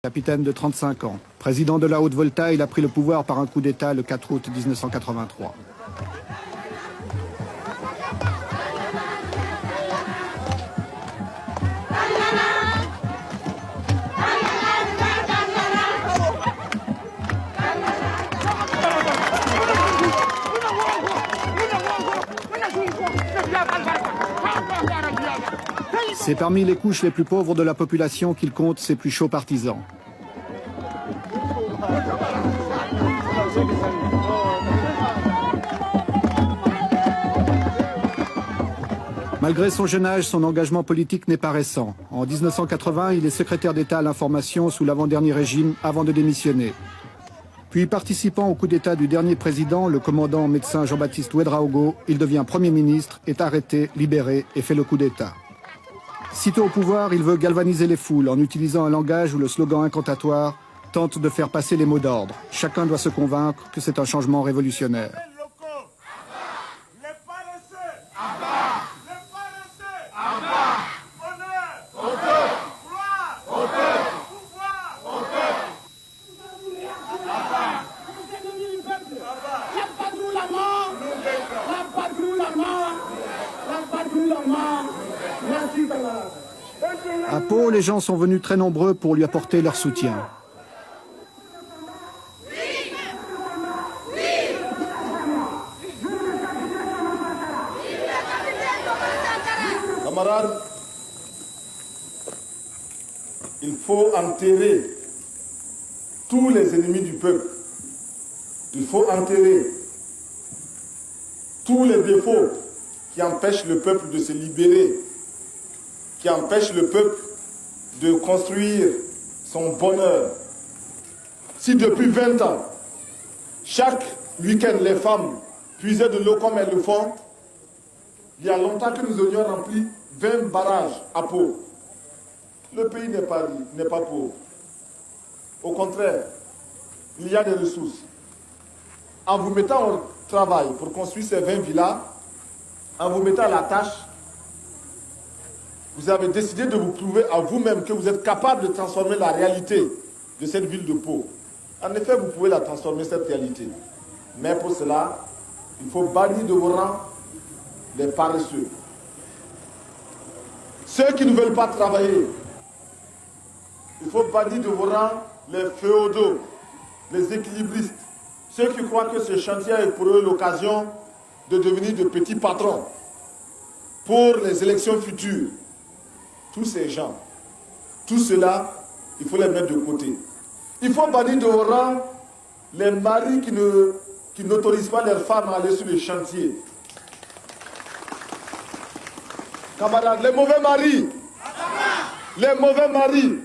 Capitaine de 35 ans, président de la Haute-Volta, il a pris le pouvoir par un coup d'État le 4 août 1983. C'est parmi les couches les plus pauvres de la population qu'il compte ses plus chauds partisans. Malgré son jeune âge, son engagement politique n'est pas récent. En 1980, il est secrétaire d'État à l'information sous l'avant-dernier régime avant de démissionner. Puis, participant au coup d'État du dernier président, le commandant médecin Jean-Baptiste Ouédraogo, il devient Premier ministre, est arrêté, libéré et fait le coup d'État. Sitôt au pouvoir, il veut galvaniser les foules en utilisant un langage où le slogan incantatoire tente de faire passer les mots d'ordre. Chacun doit se convaincre que c'est un changement révolutionnaire. À Pau, les gens sont venus très nombreux pour lui apporter leur soutien. Camarades, il faut enterrer tous les ennemis du peuple. Il faut enterrer tous les défauts qui empêchent le peuple de se libérer, qui empêchent le peuple de construire son bonheur. Si depuis 20 ans, chaque week-end, les femmes puisaient de l'eau comme elles le font, il y a longtemps que nous aurions rempli 20 barrages à Pau. Le pays n'est pas pauvre. Au contraire, il y a des ressources. En vous mettant au travail pour construire ces 20 villas, en vous mettant à la tâche, vous avez décidé de vous prouver à vous-même que vous êtes capable de transformer la réalité de cette ville de Pau. En effet, vous pouvez la transformer, cette réalité. Mais pour cela, il faut bannir de vos rangs les paresseux. Ceux qui ne veulent pas travailler. Il faut bannir de vos rangs les féodaux, les équilibristes. Ceux qui croient que ce chantier est pour eux l'occasion de devenir de petits patrons pour les élections futures. Tous ces gens, tout cela, il faut les mettre de côté. Il faut bannir de vos rangs les maris qui n'autorisent pas leurs femmes à aller sur les chantiers. Camarades, les mauvais maris, les mauvais maris,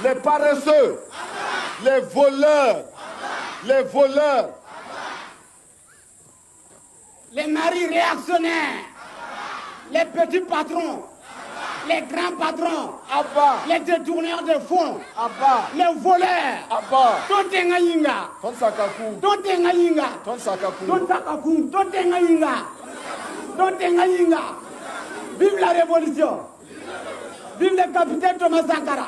les paresseux, les voleurs, les maris réactionnaires, les petits patrons, les grands patrons, Abba, les détourneurs de fonds, Abba, les voleurs, Abba, Tontenga Yinga, Tonsakaku, Tontenga Yinga, Tonsakaku, Tonsakaku, Tontenga Yinga, Tontenga Yinga. Vive la révolution! Vive le capitaine Thomas Sankara!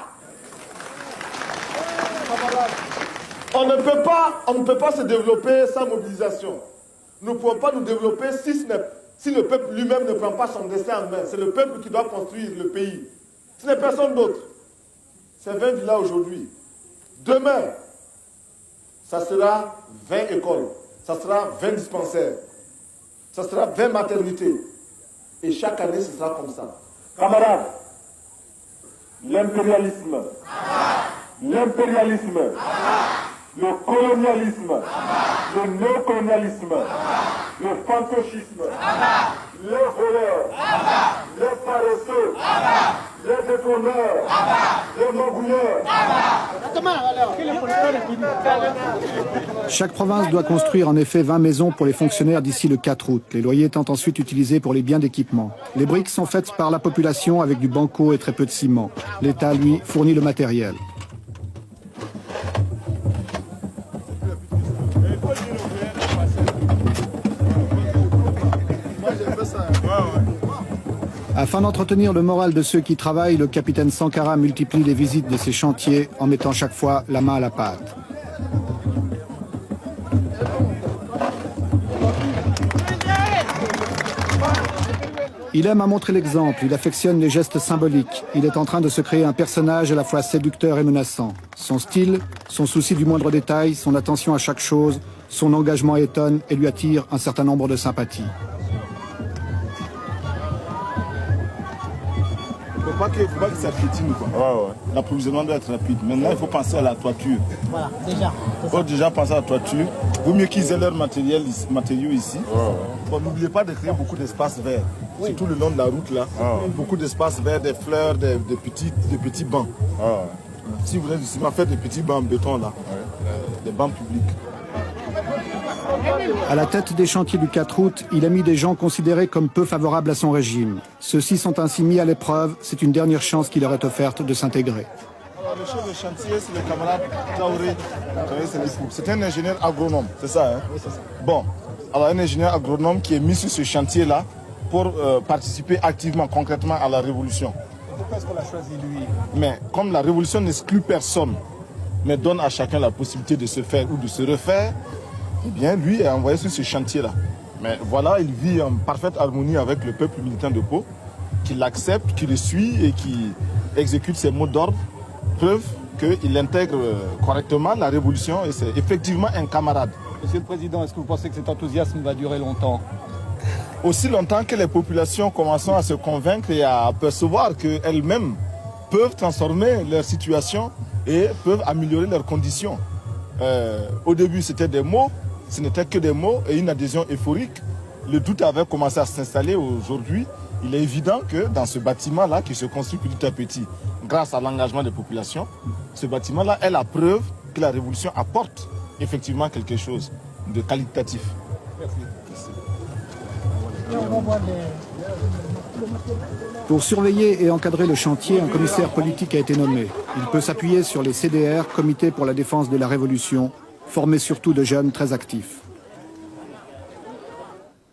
On ne peut pas se développer sans mobilisation. Nous ne pouvons pas nous développer si le peuple lui-même ne prend pas son destin en main. C'est le peuple qui doit construire le pays. Ce n'est personne d'autre. C'est 20 villas aujourd'hui. Demain, ça sera 20 écoles. Ça sera 20 dispensaires. Ça sera 20 maternités. Et chaque année, ce sera comme ça. Camarades, l'impérialisme, le colonialisme, le néocolonialisme, le fantocisme, les voleurs, les paresseux, les détourneurs, les magouilleurs. Chaque province doit construire en effet 20 maisons pour les fonctionnaires d'ici le 4 août, les loyers étant ensuite utilisés pour les biens d'équipement. Les briques sont faites par la population avec du banco et très peu de ciment. L'État, lui, fournit le matériel. Afin d'entretenir le moral de ceux qui travaillent, le capitaine Sankara multiplie les visites de ses chantiers en mettant chaque fois la main à la pâte. Il aime à montrer l'exemple, il affectionne les gestes symboliques. Il est en train de se créer un personnage à la fois séducteur et menaçant. Son style, son souci du moindre détail, son attention à chaque chose, son engagement étonne et lui attire un certain nombre de sympathies. Faut pas que ça piétine, quoi. Ouais. L'approvisionnement doit être rapide. Maintenant, il faut penser à la toiture. Voilà, déjà. Il faut déjà penser à la toiture. Vaut mieux qu'ils aient leurs matériaux ici. Bon, n'oubliez pas de créer beaucoup d'espaces verts. Surtout le long de la route, là. Beaucoup d'espaces verts, des fleurs, des petits bancs. Si vous voulez du ciment, faites des petits bancs en béton, là. Des bancs publics. À la tête des chantiers du 4 août, il a mis des gens considérés comme peu favorables à son régime. Ceux-ci sont ainsi mis à l'épreuve. C'est une dernière chance qui leur est offerte de s'intégrer. Le chef de chantier, c'est le camarade Traoré. C'est un ingénieur agronome, c'est ça, hein? Oui, c'est ça. Bon, alors un ingénieur agronome qui est mis sur ce chantier-là pour participer activement, concrètement à la révolution. Pourquoi est-ce qu'on l'a choisi lui? Mais comme la révolution n'exclut personne, mais donne à chacun la possibilité de se faire ou de se refaire, eh bien, lui est envoyé sur ce chantier-là. Mais voilà, il vit en parfaite harmonie avec le peuple militant de Pau, qui l'accepte, qui le suit et qui exécute ses mots d'ordre. Preuve qu'il intègre correctement la révolution et c'est effectivement un camarade. Monsieur le Président, est-ce que vous pensez que cet enthousiasme va durer longtemps? Aussi longtemps que les populations commencent à se convaincre et à percevoir qu'elles-mêmes peuvent transformer leur situation et peuvent améliorer leurs conditions. Au début, c'était des mots, ce n'était que des mots et une adhésion euphorique. Le doute avait commencé à s'installer. Aujourd'hui, il est évident que dans ce bâtiment-là, qui se construit petit à petit, grâce à l'engagement des populations, ce bâtiment-là est la preuve que la révolution apporte effectivement quelque chose de qualitatif. Merci. Pour surveiller et encadrer le chantier, un commissaire politique a été nommé. Il peut s'appuyer sur les CDR, Comités pour la défense de la Révolution, formés surtout de jeunes très actifs.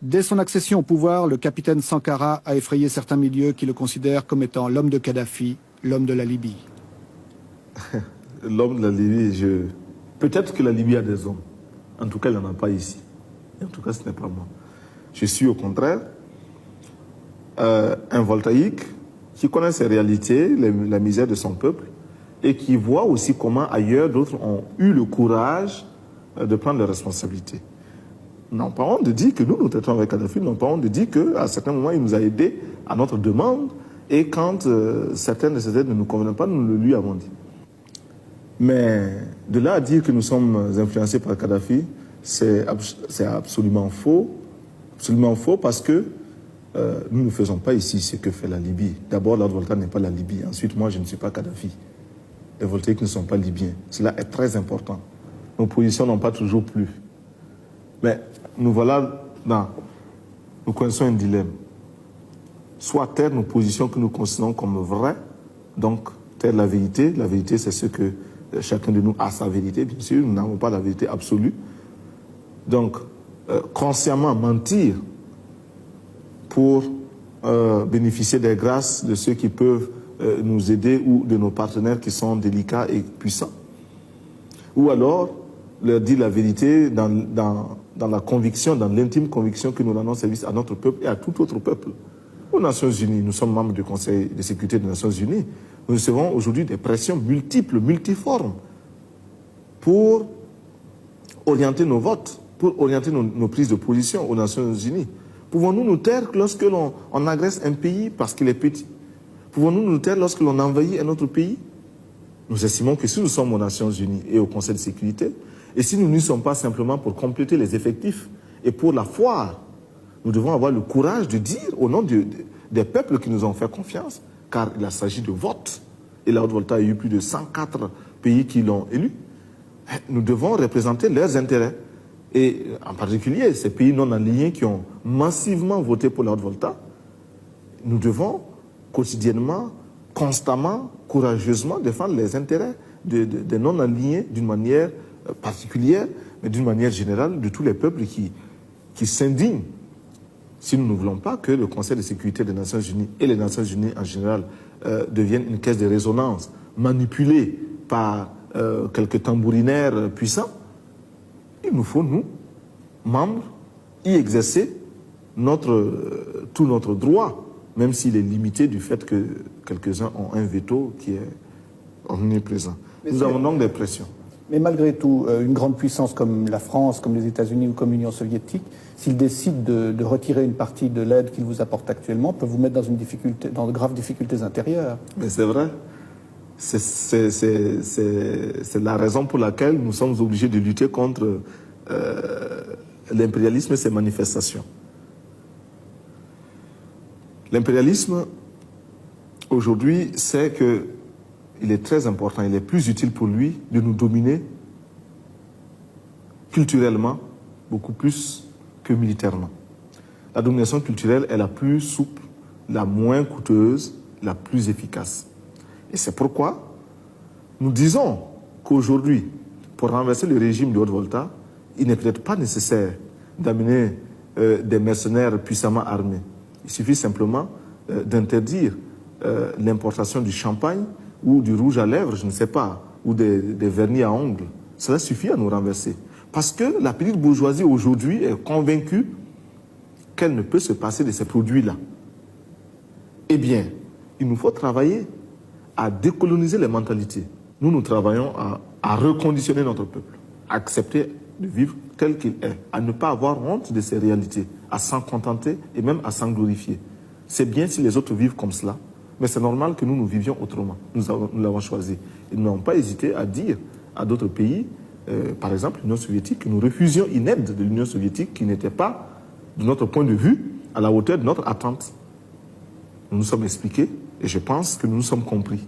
Dès son accession au pouvoir, le capitaine Sankara a effrayé certains milieux qui le considèrent comme étant l'homme de Kadhafi, l'homme de la Libye. L'homme de la Libye, peut-être que la Libye a des hommes. En tout cas, il n'y en a pas ici. En tout cas, ce n'est pas moi. Je suis au contraire un voltaïque qui connaît ses réalités, la misère de son peuple, et qui voit aussi comment ailleurs d'autres ont eu le courage de prendre leurs responsabilités. Nous n'avons pas honte de dire que nous traitons avec Kadhafi, nous n'avons pas honte de dire qu'à certains moments, il nous a aidés à notre demande, et quand certaines de ces aides ne nous convenaient pas, nous le lui avons dit. Mais de là à dire que nous sommes influencés par Kadhafi, c'est absolument faux. Absolument faux parce que nous ne faisons pas ici ce que fait la Libye. D'abord, la Volta n'est pas la Libye. Ensuite, moi, je ne suis pas Kadhafi. Les voltaïques ne sont pas libyens. Cela est très important. Nos positions n'ont pas toujours plu. Mais nous voilà nous connaissons un dilemme. Soit taire nos positions que nous considérons comme vraies, donc taire la vérité. La vérité, c'est ce que chacun de nous a sa vérité. Bien sûr, nous n'avons pas la vérité absolue. Donc, consciemment mentir pour bénéficier des grâces de ceux qui peuvent nous aider ou de nos partenaires qui sont délicats et puissants. Ou alors leur dire la vérité dans la conviction, dans l'intime conviction que nous rendons service à notre peuple et à tout autre peuple. Aux Nations Unies, nous sommes membres du Conseil de sécurité des Nations Unies, nous recevons aujourd'hui des pressions multiples, multiformes pour orienter nos votes, pour orienter nos prises de position aux Nations Unies. Pouvons-nous nous taire lorsque l'on agresse un pays parce qu'il est petit? Pouvons-nous nous taire lorsque l'on envahit un autre pays? Nous estimons que si nous sommes aux Nations Unies et au Conseil de sécurité, et si nous n'y sommes pas simplement pour compléter les effectifs et pour la foire, nous devons avoir le courage de dire au nom des peuples qui nous ont fait confiance, car il s'agit de vote, et la Haute-Volta a eu plus de 104 pays qui l'ont élu, nous devons représenter leurs intérêts. Et en particulier, ces pays non alignés qui ont massivement voté pour la Haute-Volta, nous devons quotidiennement, constamment, courageusement défendre les intérêts des non alignés d'une manière particulière, mais d'une manière générale de tous les peuples qui s'indignent si nous ne voulons pas que le Conseil de sécurité des Nations Unies et les Nations Unies en général deviennent une caisse de résonance manipulée par quelques tambourinaires puissants, il nous faut, nous, membres, y exercer tout notre droit, même s'il est limité du fait que quelques-uns ont un veto qui est omniprésent. Nous avons donc des pressions. Mais malgré tout, une grande puissance comme la France, comme les États-Unis ou comme l'Union soviétique, s'ils décident de retirer une partie de l'aide qu'ils vous apportent actuellement, peuvent vous mettre dans de graves difficultés intérieures. Mais c'est vrai. C'est la raison pour laquelle nous sommes obligés de lutter contre l'impérialisme et ses manifestations. L'impérialisme, aujourd'hui, c'est qu'il est très important, il est plus utile pour lui de nous dominer culturellement, beaucoup plus que militairement. La domination culturelle est la plus souple, la moins coûteuse, la plus efficace. Et c'est pourquoi nous disons qu'aujourd'hui, pour renverser le régime de Haute-Volta, il n'est peut-être pas nécessaire d'amener des mercenaires puissamment armés. Il suffit simplement d'interdire l'importation du champagne ou du rouge à lèvres, je ne sais pas, ou des vernis à ongles. Cela suffit à nous renverser. Parce que la petite bourgeoisie aujourd'hui est convaincue qu'elle ne peut se passer de ces produits-là. Eh bien, il nous faut travailler à décoloniser les mentalités. Nous travaillons à reconditionner notre peuple, à accepter de vivre tel qu'il est, à ne pas avoir honte de ces réalités, à s'en contenter et même à s'en glorifier. C'est bien si les autres vivent comme cela, mais c'est normal que nous vivions autrement. Nous l'avons choisi. Et nous n'avons pas hésité à dire à d'autres pays, par exemple l'Union soviétique, que nous refusions une aide de l'Union soviétique qui n'était pas, de notre point de vue, à la hauteur de notre attente. Nous nous sommes expliqués et je pense que nous nous sommes compris.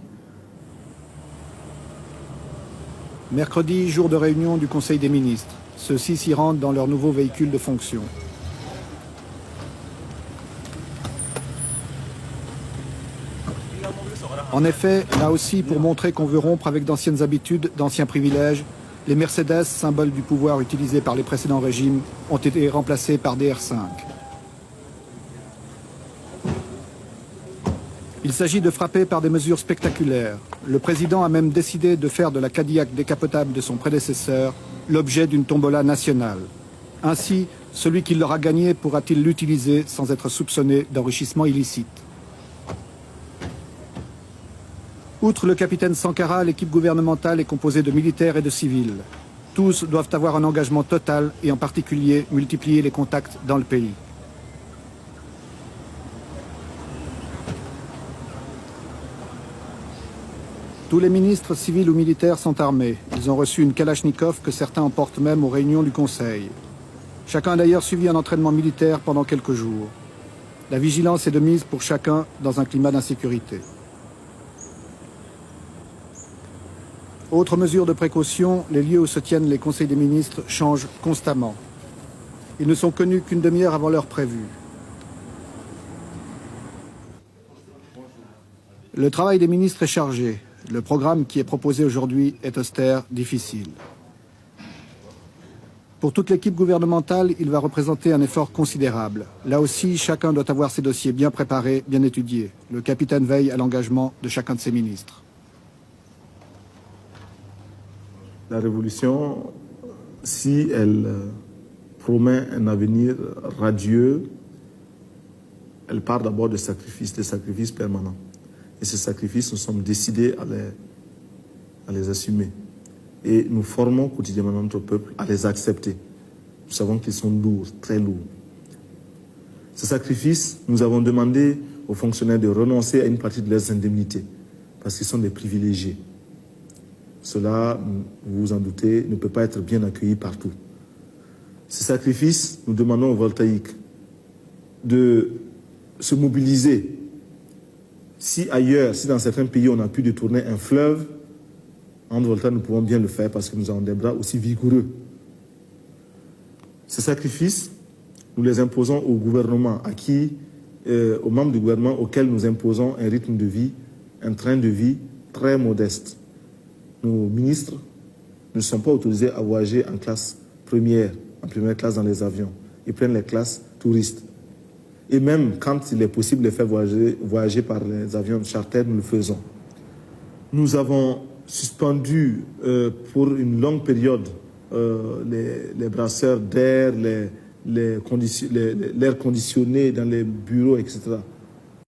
Mercredi, jour de réunion du Conseil des ministres. Ceux-ci s'y rendent dans leur nouveau véhicule de fonction. En effet, là aussi, pour montrer qu'on veut rompre avec d'anciennes habitudes, d'anciens privilèges, les Mercedes, symbole du pouvoir utilisé par les précédents régimes, ont été remplacés par des R5. Il s'agit de frapper par des mesures spectaculaires. Le président a même décidé de faire de la Cadillac décapotable de son prédécesseur l'objet d'une tombola nationale. Ainsi, celui qui l'aura gagné pourra-t-il l'utiliser sans être soupçonné d'enrichissement illicite. Outre le capitaine Sankara, l'équipe gouvernementale est composée de militaires et de civils. Tous doivent avoir un engagement total et en particulier multiplier les contacts dans le pays. Tous les ministres civils ou militaires sont armés. Ils ont reçu une Kalachnikov que certains emportent même aux réunions du Conseil. Chacun a d'ailleurs suivi un entraînement militaire pendant quelques jours. La vigilance est de mise pour chacun dans un climat d'insécurité. Autre mesure de précaution, les lieux où se tiennent les conseils des ministres changent constamment. Ils ne sont connus qu'une demi-heure avant l'heure prévue. Le travail des ministres est chargé. Le programme qui est proposé aujourd'hui est austère, difficile. Pour toute l'équipe gouvernementale, il va représenter un effort considérable. Là aussi, chacun doit avoir ses dossiers bien préparés, bien étudiés. Le capitaine veille à l'engagement de chacun de ses ministres. La révolution, si elle promet un avenir radieux, elle part d'abord de sacrifices permanents. Et ces sacrifices, nous sommes décidés à les assumer. Et nous formons quotidiennement notre peuple à les accepter. Nous savons qu'ils sont lourds, très lourds. Ces sacrifices, nous avons demandé aux fonctionnaires de renoncer à une partie de leurs indemnités, parce qu'ils sont des privilégiés. Cela, vous vous en doutez, ne peut pas être bien accueilli partout. Ces sacrifices, nous demandons aux voltaïques de se mobiliser. Si ailleurs, si dans certains pays, on a pu détourner un fleuve, en Volta, nous pouvons bien le faire parce que nous avons des bras aussi vigoureux. Ces sacrifices, nous les imposons au gouvernement, aux membres du gouvernement auxquels nous imposons un rythme de vie, un train de vie très modeste. Nos ministres ne sont pas autorisés à voyager en première classe dans les avions. Ils prennent les classes touristes. Et même quand il est possible de faire voyager par les avions charter, nous le faisons. Nous avons suspendu pour une longue période les brasseurs d'air, l'air conditionné dans les bureaux, etc.